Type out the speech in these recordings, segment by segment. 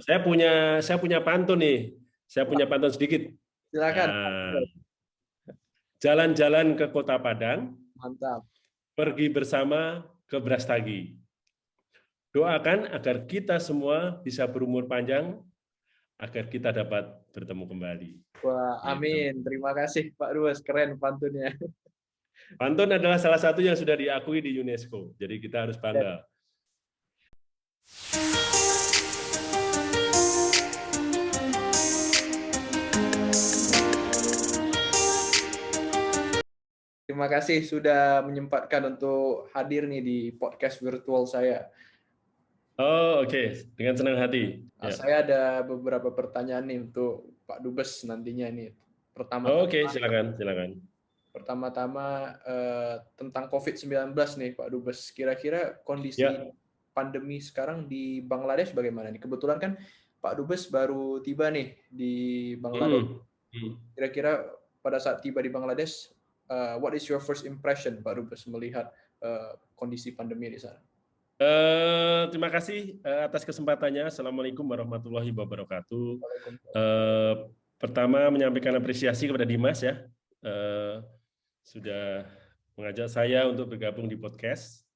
Saya punya pantun nih. Saya punya pantun sedikit. Silakan. Nah, jalan-jalan ke Kota Padang, Mantap. pergi bersama ke Brastagi. Doakan agar kita semua bisa berumur panjang, agar kita dapat bertemu kembali. Wah, Gitu. amin. Terima kasih Pak Dubes, keren pantunnya. Pantun adalah salah satu yang sudah diakui di UNESCO, jadi kita harus bangga. Terima kasih sudah menyempatkan untuk hadir nih di podcast virtual saya. Oh, oke. Dengan senang hati. Nah, Ya. saya ada beberapa pertanyaan nih untuk Pak Dubes nantinya nih. Oh, oke, Pertama-tama, silakan, silakan. tentang COVID-19 nih Pak Dubes. Kira-kira kondisi Ya. pandemi sekarang di Bangladesh bagaimana nih? Kebetulan kan Pak Dubes baru tiba nih di Bangladesh. Hmm. Hmm. Kira-kira pada saat tiba di Bangladesh, what is your first impression Pak Dubes melihat kondisi pandemi di sana? Terima kasih atas kesempatannya. Assalamualaikum warahmatullahi wabarakatuh. Waalaikumsalam. Pertama menyampaikan apresiasi kepada Dimas ya, sudah mengajak saya untuk bergabung di podcast.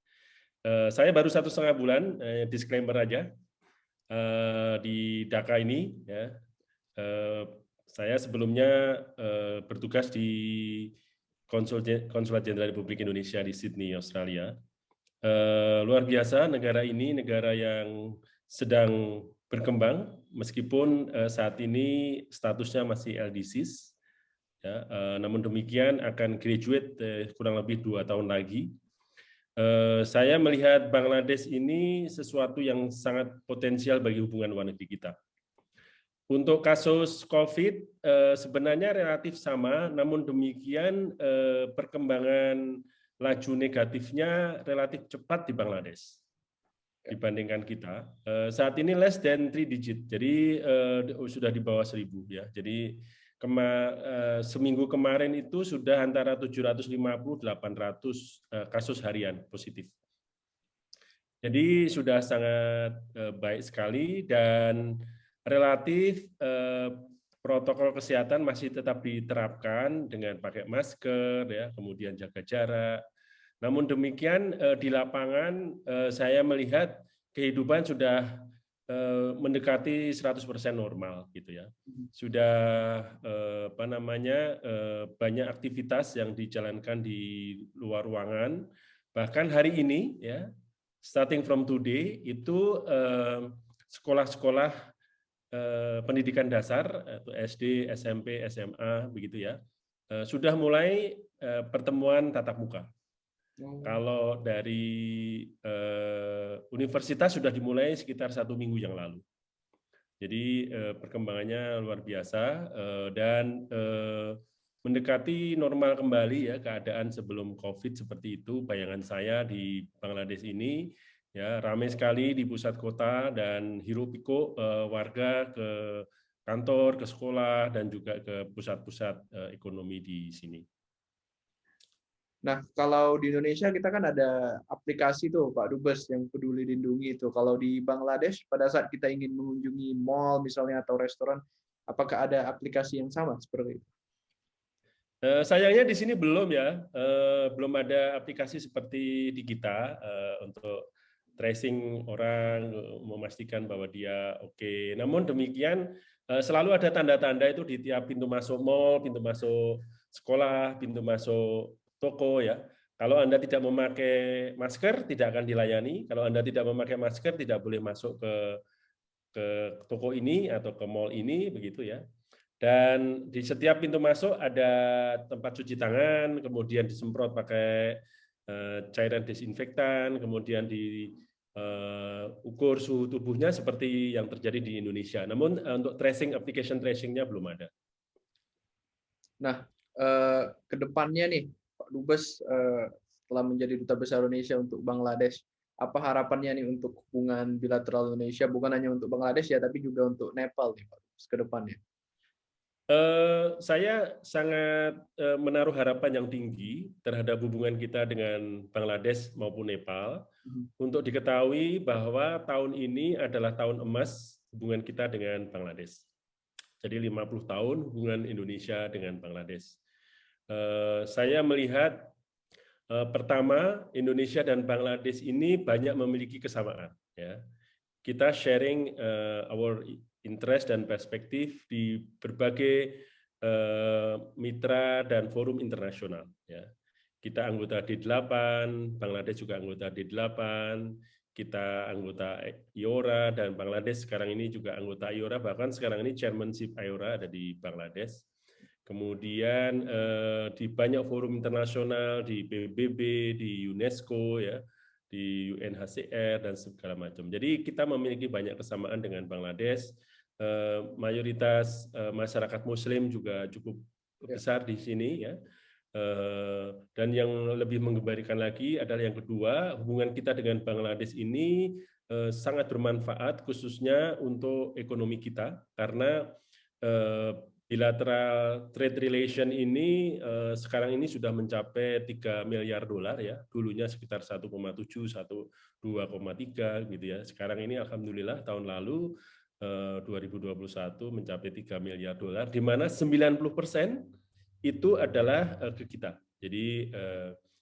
Saya baru 1,5 bulan, disclaimer aja, di Dhaka ini. Ya. Saya sebelumnya bertugas di Konsulat Jenderal Republik Indonesia di Sydney, Australia. Luar biasa, negara ini negara yang sedang berkembang, meskipun saat ini statusnya masih LDCs. Ya, namun demikian akan graduate kurang lebih 2 tahun lagi. Saya melihat Bangladesh ini sesuatu yang sangat potensial bagi hubungan luar negeri kita. Untuk kasus COVID sebenarnya relatif sama, namun demikian perkembangan laju negatifnya relatif cepat di Bangladesh dibandingkan kita. Saat ini less than 3 digit, jadi sudah di bawah 1.000 ya. Jadi seminggu kemarin itu sudah antara 750-800 kasus harian positif. Jadi sudah sangat baik sekali dan relatif protokol kesehatan masih tetap diterapkan dengan pakai masker, ya, kemudian jaga jarak. Namun demikian di lapangan saya melihat kehidupan sudah mendekati 100% normal, gitu ya. Sudah banyak aktivitas yang dijalankan di luar ruangan. Bahkan hari ini, ya, starting from today itu sekolah-sekolah pendidikan dasar atau SD, SMP, SMA begitu ya, sudah mulai pertemuan tatap muka. Kalau dari universitas sudah dimulai sekitar 1 minggu yang lalu. Jadi perkembangannya luar biasa dan mendekati normal kembali ya, keadaan sebelum COVID seperti itu. Bayangan saya di Bangladesh ini ya ramai sekali di pusat kota dan hiruk pikuk warga ke kantor, ke sekolah dan juga ke pusat-pusat ekonomi di sini. Nah, kalau di Indonesia kita kan ada aplikasi tuh Pak Dubes yang Peduli Lindungi itu. Kalau di Bangladesh pada saat kita ingin mengunjungi mall misalnya atau restoran, apakah ada aplikasi yang sama seperti itu? Sayangnya di sini belum ya, belum ada aplikasi seperti di kita untuk tracing orang, memastikan bahwa dia oke. Namun demikian selalu ada tanda-tanda itu di tiap pintu masuk mall, pintu masuk sekolah, pintu masuk toko ya. Kalau Anda tidak memakai masker, tidak akan dilayani. Kalau Anda tidak memakai masker, tidak boleh masuk ke toko ini atau ke mall ini, begitu ya. Dan di setiap pintu masuk ada tempat cuci tangan, kemudian disemprot pakai cairan desinfektan, kemudian diukur suhu tubuhnya seperti yang terjadi di Indonesia. Namun untuk tracing, application tracing-nya belum ada. Nah, ke depannya nih, Pak Dubes setelah menjadi Duta Besar Indonesia untuk Bangladesh, apa harapannya nih untuk hubungan bilateral Indonesia, bukan hanya untuk Bangladesh ya, tapi juga untuk Nepal nih Pak Dubes ke depannya? Saya sangat menaruh harapan yang tinggi terhadap hubungan kita dengan Bangladesh maupun Nepal. Untuk diketahui bahwa tahun ini adalah tahun emas hubungan kita dengan Bangladesh. Jadi 50 tahun hubungan Indonesia dengan Bangladesh. Saya melihat pertama, Indonesia dan Bangladesh ini banyak memiliki kesamaan. Ya. Kita sharing our interest dan perspektif di berbagai mitra dan forum internasional. Ya. Kita anggota D8, Bangladesh juga anggota D8, kita anggota IORA, dan Bangladesh sekarang ini juga anggota IORA, bahkan sekarang ini chairmanship IORA ada di Bangladesh. Kemudian di banyak forum internasional, di PBB, di UNESCO, ya, di UNHCR, dan segala macam. Jadi kita memiliki banyak kesamaan dengan Bangladesh. Mayoritas masyarakat Muslim juga cukup besar di sini, ya. Dan yang lebih menggembirakan lagi adalah yang kedua, hubungan kita dengan Bangladesh ini sangat bermanfaat, khususnya untuk ekonomi kita, karena bilateral trade relation ini sekarang ini sudah mencapai 3 miliar dolar, ya. Dulunya sekitar 1,7, 2,3 gitu, ya. Sekarang ini alhamdulillah tahun lalu 2021 mencapai 3 miliar dolar, di mana 90% itu adalah ke kita. Jadi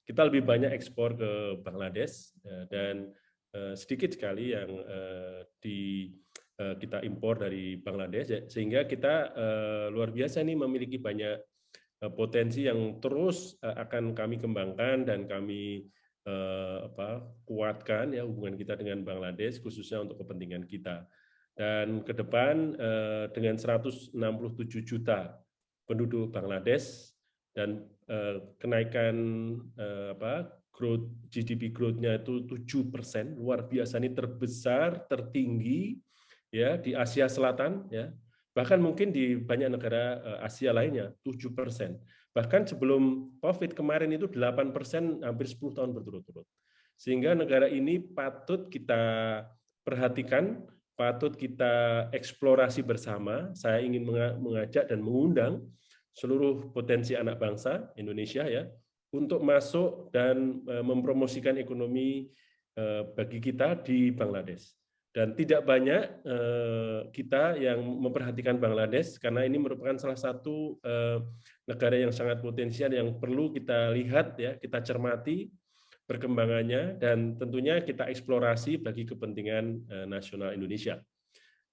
kita lebih banyak ekspor ke Bangladesh, dan sedikit sekali yang kita impor dari Bangladesh, sehingga kita luar biasa nih memiliki banyak potensi yang terus akan kami kembangkan dan kami kuatkan, ya, hubungan kita dengan Bangladesh khususnya untuk kepentingan kita. Dan ke depan dengan 167 juta penduduk Bangladesh dan kenaikan growth GDP growth-nya itu 7%, luar biasa, ini terbesar, tertinggi, ya, di Asia Selatan, ya, bahkan mungkin di banyak negara Asia lainnya 7%. Bahkan sebelum COVID kemarin itu 8%, hampir 10 tahun berturut-turut. Sehingga negara ini patut kita perhatikan, patut kita eksplorasi bersama. Saya ingin mengajak dan mengundang seluruh potensi anak bangsa Indonesia, ya, untuk masuk dan mempromosikan ekonomi bagi kita di Bangladesh. Dan tidak banyak kita yang memperhatikan Bangladesh, karena ini merupakan salah satu negara yang sangat potensial yang perlu kita lihat, ya, kita cermati perkembangannya, dan tentunya kita eksplorasi bagi kepentingan nasional Indonesia.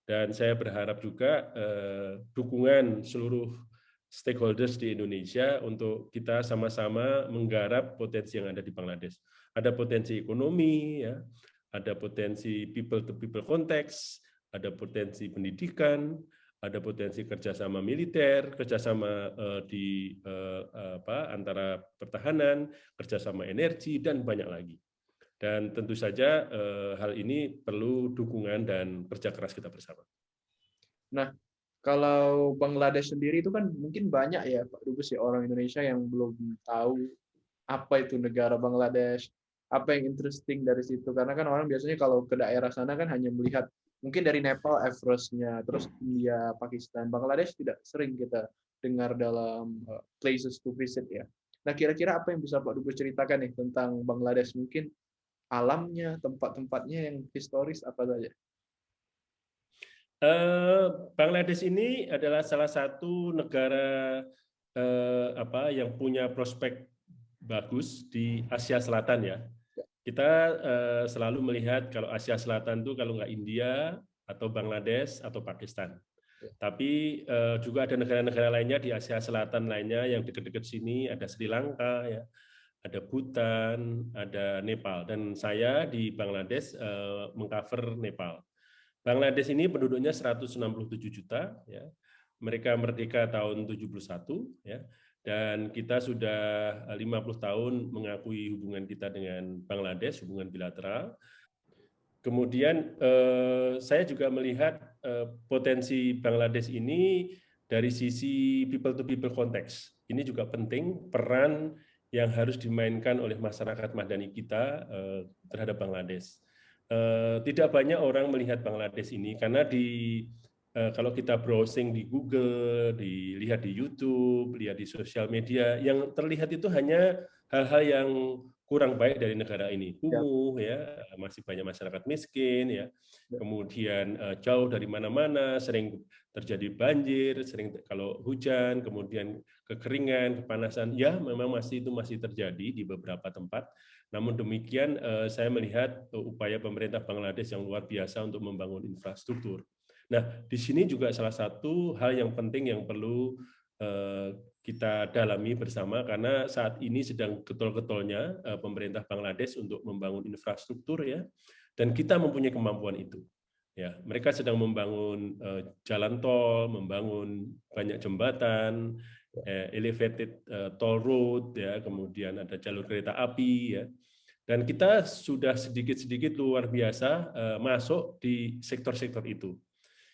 Dan saya berharap juga dukungan seluruh stakeholders di Indonesia untuk kita sama-sama menggarap potensi yang ada di Bangladesh. Ada potensi ekonomi, ya, ada potensi people-to-people konteks, ada potensi pendidikan, ada potensi kerjasama militer, kerjasama antara pertahanan, kerjasama energi, dan banyak lagi. Dan tentu saja hal ini perlu dukungan dan kerja keras kita bersama. Nah, kalau Bangladesh sendiri itu kan mungkin banyak ya Pak Dubes, ya, orang Indonesia yang belum tahu apa itu negara Bangladesh, apa yang interesting dari situ. Karena kan orang biasanya kalau ke daerah sana kan hanya melihat mungkin dari Nepal Everest-nya, terus India, Pakistan, Bangladesh tidak sering kita dengar dalam places to visit, ya. Nah, kira-kira apa yang bisa Pak Dubes ceritakan nih tentang Bangladesh? Mungkin alamnya, tempat-tempatnya yang historis apa saja? Bangladesh ini adalah salah satu negara yang punya prospek bagus di Asia Selatan, ya. Kita selalu melihat kalau Asia Selatan itu kalau nggak India atau Bangladesh atau Pakistan. Tapi juga ada negara-negara lainnya di Asia Selatan lainnya yang dekat-dekat sini, ada Sri Lanka, ya, ada Bhutan, ada Nepal. Dan saya di Bangladesh mengcover Nepal. Bangladesh ini penduduknya 167 juta, ya. Mereka merdeka tahun 71, ya. Dan kita sudah 50 tahun mengakui hubungan kita dengan Bangladesh, hubungan bilateral. Kemudian saya juga melihat potensi Bangladesh ini dari sisi people-to-people konteks. Ini juga penting, peran yang harus dimainkan oleh masyarakat madani kita terhadap Bangladesh. Tidak banyak orang melihat Bangladesh ini karena kalau kita browsing di Google, dilihat di YouTube, lihat di sosial media, yang terlihat itu hanya hal-hal yang kurang baik dari negara ini. Kumuh, ya, masih banyak masyarakat miskin, ya, kemudian jauh dari mana-mana, sering terjadi banjir, sering kalau hujan, kemudian kekeringan, kepanasan, ya memang masih terjadi di beberapa tempat. Namun demikian, saya melihat upaya pemerintah Bangladesh yang luar biasa untuk membangun infrastruktur. Nah, di sini juga salah satu hal yang penting yang perlu kita dalami bersama, karena saat ini sedang getol-getolnya pemerintah Bangladesh untuk membangun infrastruktur, ya, dan kita mempunyai kemampuan itu. Ya, mereka sedang membangun jalan tol, membangun banyak jembatan, elevated toll road, ya, kemudian ada jalur kereta api, ya. Dan kita sudah sedikit-sedikit luar biasa masuk di sektor-sektor itu.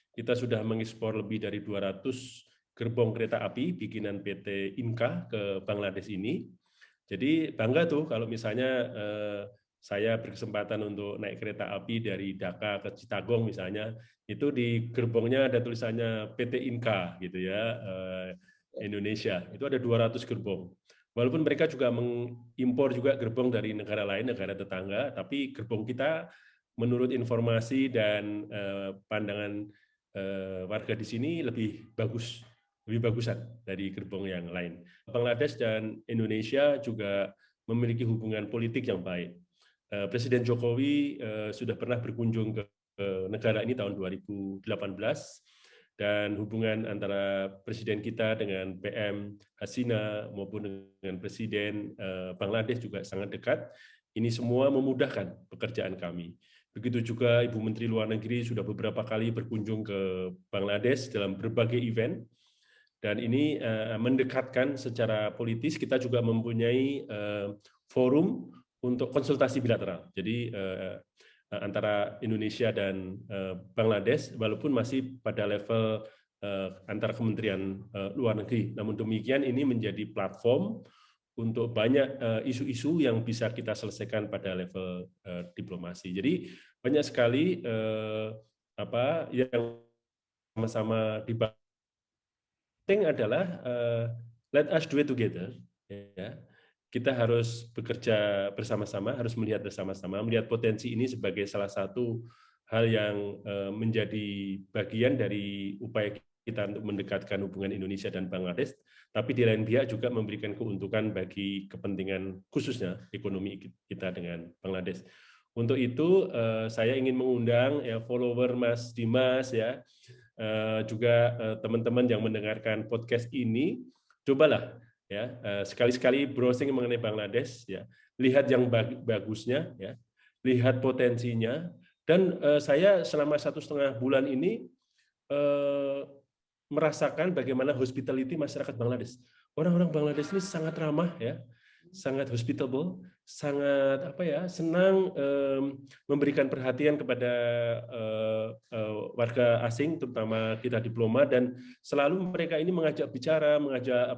Kita sudah mengekspor lebih dari 200 gerbong kereta api bikinan PT Inka ke Bangladesh ini. Jadi bangga tuh kalau misalnya saya berkesempatan untuk naik kereta api dari Dhaka ke Chittagong misalnya, itu di gerbongnya ada tulisannya PT Inka gitu ya, Indonesia. Itu ada 200 gerbong. Walaupun mereka juga mengimpor juga gerbong dari negara lain, negara tetangga, tapi gerbong kita menurut informasi dan pandangan warga di sini lebih bagusan dari gerbong yang lain. Bangladesh dan Indonesia juga memiliki hubungan politik yang baik. Presiden Jokowi sudah pernah berkunjung ke negara ini tahun 2018, dan hubungan antara presiden kita dengan PM Hasina maupun dengan presiden Bangladesh juga sangat dekat. Ini semua memudahkan pekerjaan kami. Begitu juga Ibu Menteri Luar Negeri sudah beberapa kali berkunjung ke Bangladesh dalam berbagai event, dan ini mendekatkan secara politis. Kita juga mempunyai forum untuk konsultasi bilateral. Jadi antara Indonesia dan Bangladesh, walaupun masih pada level antara Kementerian Luar Negeri. Namun demikian ini menjadi platform untuk banyak isu-isu yang bisa kita selesaikan pada level diplomasi. Jadi banyak sekali yang sama-sama dibahas. Penting adalah let us do it together. Ya. Kita harus bekerja bersama-sama, harus melihat bersama-sama, melihat potensi ini sebagai salah satu hal yang menjadi bagian dari upaya kita untuk mendekatkan hubungan Indonesia dan Bangladesh, tapi di lain pihak juga memberikan keuntungan bagi kepentingan khususnya ekonomi kita dengan Bangladesh. Untuk itu saya ingin mengundang ya follower Mas Dimas, ya, juga teman-teman yang mendengarkan podcast ini, cobalah ya sekali-sekali browsing mengenai Bangladesh, ya, lihat yang bagusnya, ya, lihat potensinya. Dan saya selama 1,5 bulan ini merasakan bagaimana hospitality masyarakat Bangladesh. Orang-orang Bangladesh ini sangat ramah, ya, sangat hospitable, sangat senang memberikan perhatian kepada warga asing, terutama kita diplomat, dan selalu mereka ini mengajak bicara, mengajak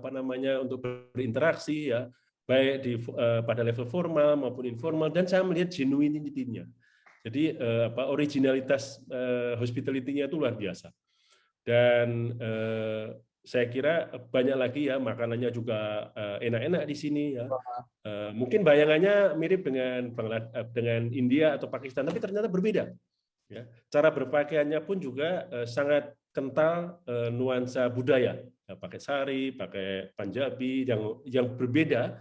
untuk berinteraksi, ya, baik pada level formal maupun informal, dan saya melihat genuinity-nya. Jadi originalitas hospitality-nya itu luar biasa. Dan saya kira banyak lagi, ya, makanannya juga enak-enak di sini, ya. Mungkin bayangannya mirip dengan India atau Pakistan, tapi ternyata berbeda. Ya. Cara berpakaiannya pun juga sangat kental nuansa budaya. Ya, pakai sari, pakai Punjabi yang berbeda.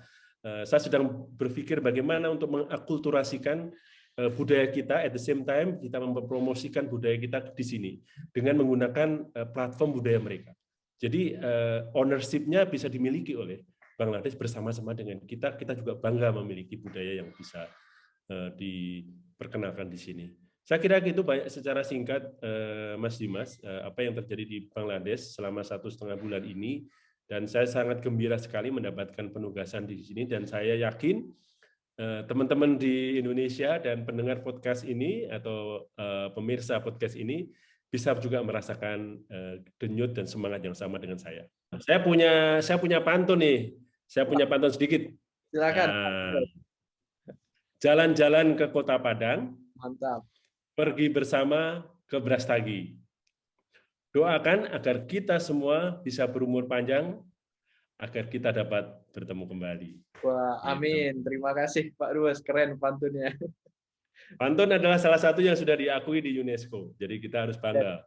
Saya sedang berpikir bagaimana untuk mengakulturasikan budaya kita, at the same time kita mempromosikan budaya kita di sini dengan menggunakan platform budaya mereka. Jadi ownership-nya bisa dimiliki oleh Bangladesh bersama-sama dengan kita. Kita juga bangga memiliki budaya yang bisa diperkenalkan di sini. Saya kira itu banyak secara singkat, Mas Dimas, apa yang terjadi di Bangladesh selama 1,5 bulan ini. Dan saya sangat gembira sekali mendapatkan penugasan di sini, dan saya yakin teman-teman di Indonesia dan pendengar podcast ini atau pemirsa podcast ini bisa juga merasakan denyut dan semangat yang sama dengan saya. Saya punya pantun nih. Saya punya pantun sedikit. Silakan. Jalan-jalan ke Kota Padang. Mantap. Pergi bersama ke Brastagi. Doakan agar kita semua bisa berumur panjang, agar kita dapat bertemu kembali. Wah, amin. Terima kasih Pak Dubes, keren pantunnya. Pantun adalah salah satu yang sudah diakui di UNESCO, jadi kita harus bangga.